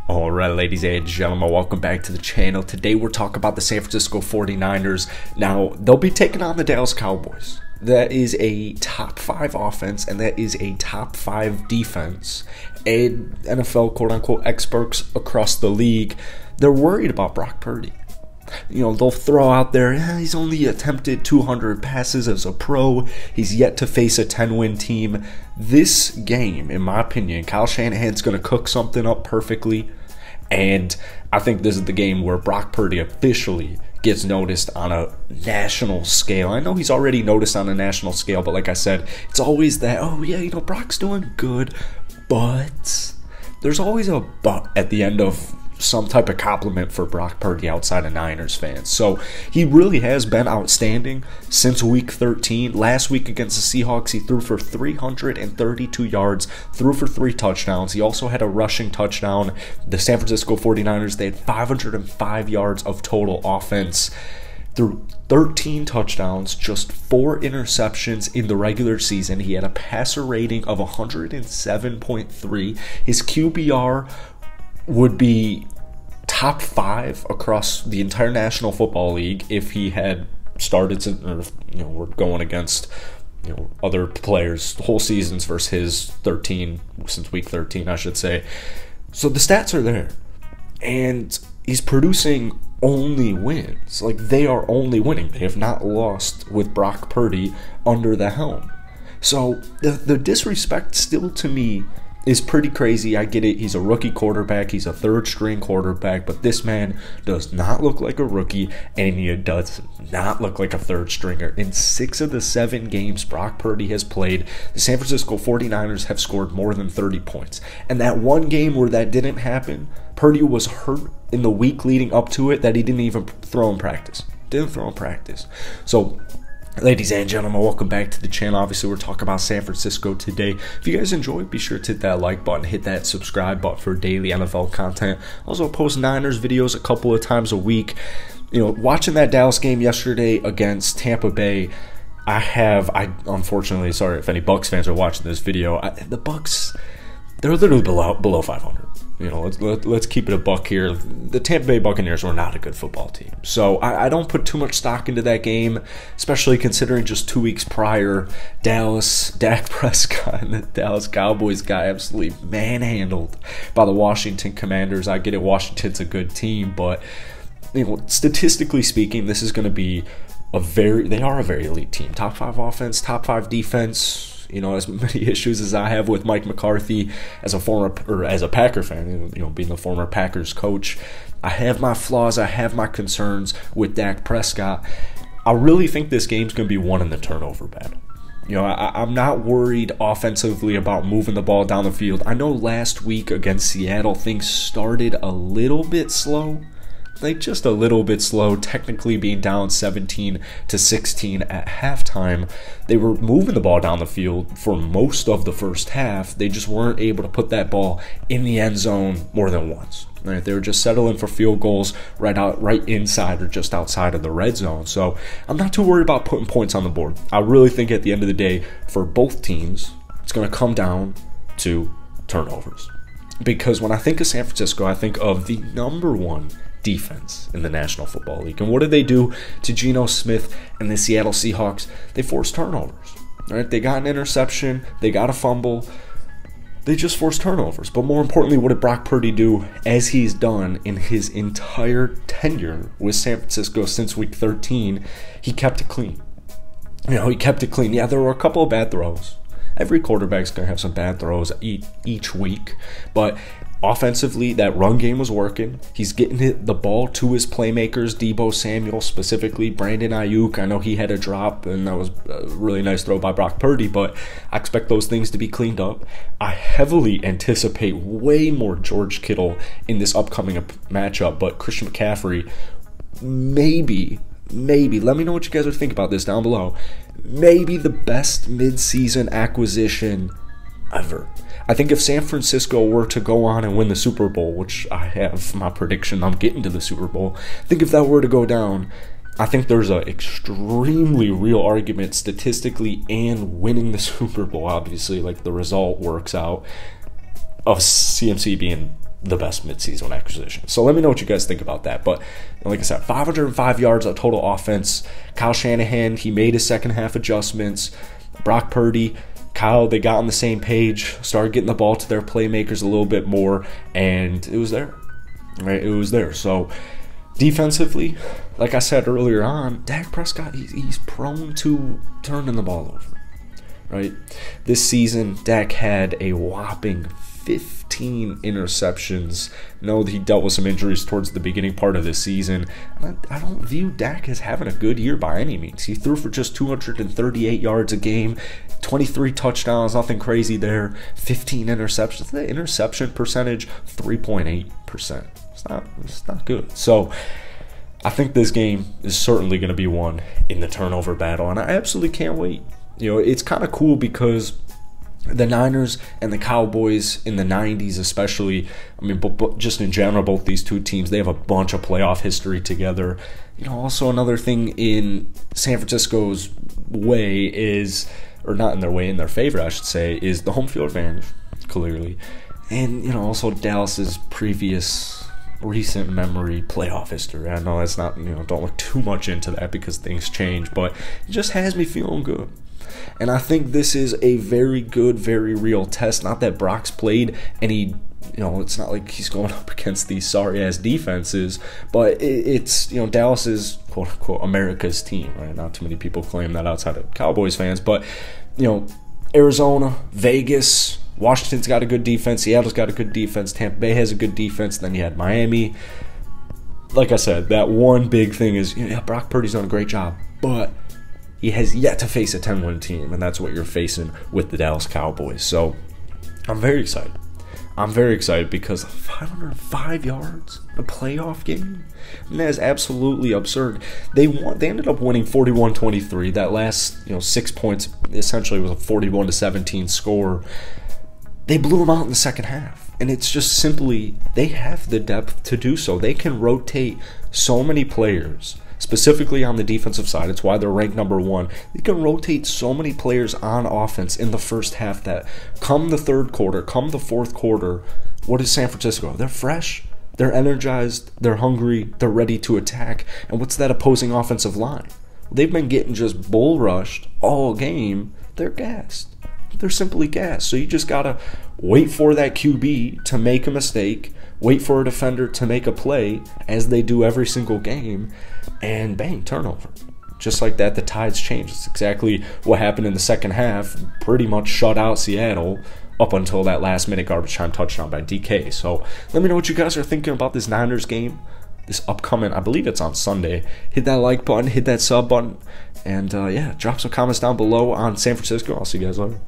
Alright, ladies and gentlemen, welcome back to the channel. Today we're talking about the San Francisco 49ers. Now, they'll be taking on the Dallas Cowboys. That is a top 5 offense, and that is a top 5 defense. And NFL quote-unquote experts across the league, they're worried about Brock Purdy. You know, they'll throw out there, he's only attempted 200 passes as a pro. He's yet to face a 10-win team. This game, in my opinion, Kyle Shanahan's going to cook something up perfectly. And I think this is the game where Brock Purdy officially gets noticed on a national scale. I know he's already noticed on a national scale, but like I said, it's always that, oh yeah, you know, Brock's doing good, but there's always a but at the end of some type of compliment for Brock Purdy outside of Niners fans. So he really has been outstanding since week 13. Last week against the Seahawks, he threw for 332 yards, threw for 3 touchdowns. He also had a rushing touchdown. The San Francisco 49ers, they had 505 yards of total offense. Through 13 touchdowns, just 4 interceptions in the regular season. He had a passer rating of 107.3. His QBR would be top 5 across the entire National Football League if he had started to, or, you know, we're going against, you know, other players whole seasons versus his 13 since week 13, I should say. So the stats are there, and he's producing only wins. Like, they are only winning. They have not lost with Brock Purdy under the helm. So the disrespect still to me is pretty crazy. I get it. He's a rookie quarterback. He's a third-string quarterback, but this man does not look like a rookie, and he does not look like a third-stringer. In 6 of the 7 games Brock Purdy has played, the San Francisco 49ers have scored more than 30 points. And that one game where that didn't happen, Purdy was hurt in the week leading up to it that he didn't even throw in practice. So, ladies and gentlemen, welcome back to the channel. Obviously, we're talking about San Francisco today. If you guys enjoyed, be sure to hit that like button, hit that subscribe button for daily NFL content. Also, post Niners videos a couple of times a week. You know, watching that Dallas game yesterday against Tampa Bay, I unfortunately, sorry if any Bucs fans are watching this video, the Bucs, they're literally below 500. You know, let's keep it a buck here. The Tampa Bay Buccaneers were not a good football team. So I don't put too much stock into that game, especially considering just 2 weeks prior, Dak Prescott and the Dallas Cowboys got absolutely manhandled by the Washington Commanders. I get it, Washington's a good team, but, you know, statistically speaking, this is going to be they are a very elite team. Top 5 offense, top 5 defense. You know, as many issues as I have with Mike McCarthy as a Packer fan, you know, being the former Packers coach, I have my flaws, I have my concerns with Dak Prescott. I really think this game's going to be won in the turnover battle. You know, I'm not worried offensively about moving the ball down the field. I know last week against Seattle, things started a little bit slow. Like, just a little bit slow, technically being down 17-16 at halftime. They were moving the ball down the field for most of the first half. They just weren't able to put that ball in the end zone more than once. Right? They were just settling for field goals right inside or just outside of the red zone. So I'm not too worried about putting points on the board. I really think at the end of the day, for both teams, it's going to come down to turnovers. Because when I think of San Francisco, I think of the #1 defense in the National Football League. And what did they do to Geno Smith and the Seattle Seahawks? They forced turnovers. Right? They got an interception, they got a fumble, they just forced turnovers. But more importantly, what did Brock Purdy do, as he's done in his entire tenure with San Francisco since week 13? He kept it clean. You know, he kept it clean. Yeah, there were a couple of bad throws. Every quarterback's going to have some bad throws each week, but offensively, that run game was working. He's getting the ball to his playmakers, Deebo Samuel specifically, Brandon Ayuk. I know he had a drop, and that was a really nice throw by Brock Purdy, but I expect those things to be cleaned up. I heavily anticipate way more George Kittle in this upcoming matchup, but Christian McCaffrey, maybe, let me know what you guys are thinking about this down below, maybe the best midseason acquisition ever. I think if San Francisco were to go on and win the Super Bowl, which I have my prediction I'm getting to the Super Bowl, I think if that were to go down, I think there's an extremely real argument statistically and winning the Super Bowl, obviously, like the result works out, of CMC being the best midseason acquisition. So let me know what you guys think about that. But like I said, 505 yards of total offense. Kyle Shanahan, he made his second half adjustments. Brock Purdy, Kyle, they got on the same page, started getting the ball to their playmakers a little bit more, and it was there. Right? It was there. So defensively, like I said earlier on, Dak Prescott, he's prone to turning the ball over. Right? This season, Dak had a whopping 15 interceptions. No, he dealt with some injuries towards the beginning part of the season. I don't view Dak as having a good year by any means. He threw for just 238 yards a game, 23 touchdowns, nothing crazy there, 15 interceptions. The interception percentage, 3.8%. It's not good. So I think this game is certainly going to be won in the turnover battle, and I absolutely can't wait. You know, it's kind of cool because the Niners and the Cowboys in the 90s especially, I mean, but just in general, both these two teams, they have a bunch of playoff history together. You know, also another thing in San Francisco's way is, or not in their way, in their favor, I should say, is the home field advantage, clearly. And, you know, also Dallas's previous recent memory playoff history. I know that's not, you know, don't look too much into that because things change, but it just has me feeling good. And I think this is a very good, very real test. Not that Brock's played any, you know, it's not like he's going up against these sorry-ass defenses, but it's, you know, Dallas is, quote-unquote, America's team, right? Not too many people claim that outside of Cowboys fans, but, you know, Arizona, Vegas, Washington's got a good defense, Seattle's got a good defense, Tampa Bay has a good defense, then you had Miami. Like I said, that one big thing is, you know, yeah, Brock Purdy's done a great job, but he has yet to face a 10-win team, and that's what you're facing with the Dallas Cowboys. So I'm very excited. I'm very excited because 505 yards in a playoff game, and that is absolutely absurd. They ended up winning 41-23. That last, you know, 6 points essentially was a 41-17 score. They blew them out in the second half, and it's just simply they have the depth to do so. They can rotate so many players. Specifically on the defensive side, it's why they're ranked number 1. They can rotate so many players on offense in the first half that come the third quarter, come the fourth quarter, what is San Francisco? They're fresh, they're energized, they're hungry, they're ready to attack. And what's that opposing offensive line? They've been getting just bull rushed all game. They're gassed. They're simply gassed. So you just got to wait for that QB to make a mistake, wait for a defender to make a play, as they do every single game, and bang, turnover. Just like that, the tides change. It's exactly what happened in the second half. Pretty much shut out Seattle up until that last-minute garbage time touchdown by DK. So let me know what you guys are thinking about this Niners game, this upcoming, I believe it's on Sunday. Hit that like button, hit that sub button, and yeah, drop some comments down below on San Francisco. I'll see you guys later.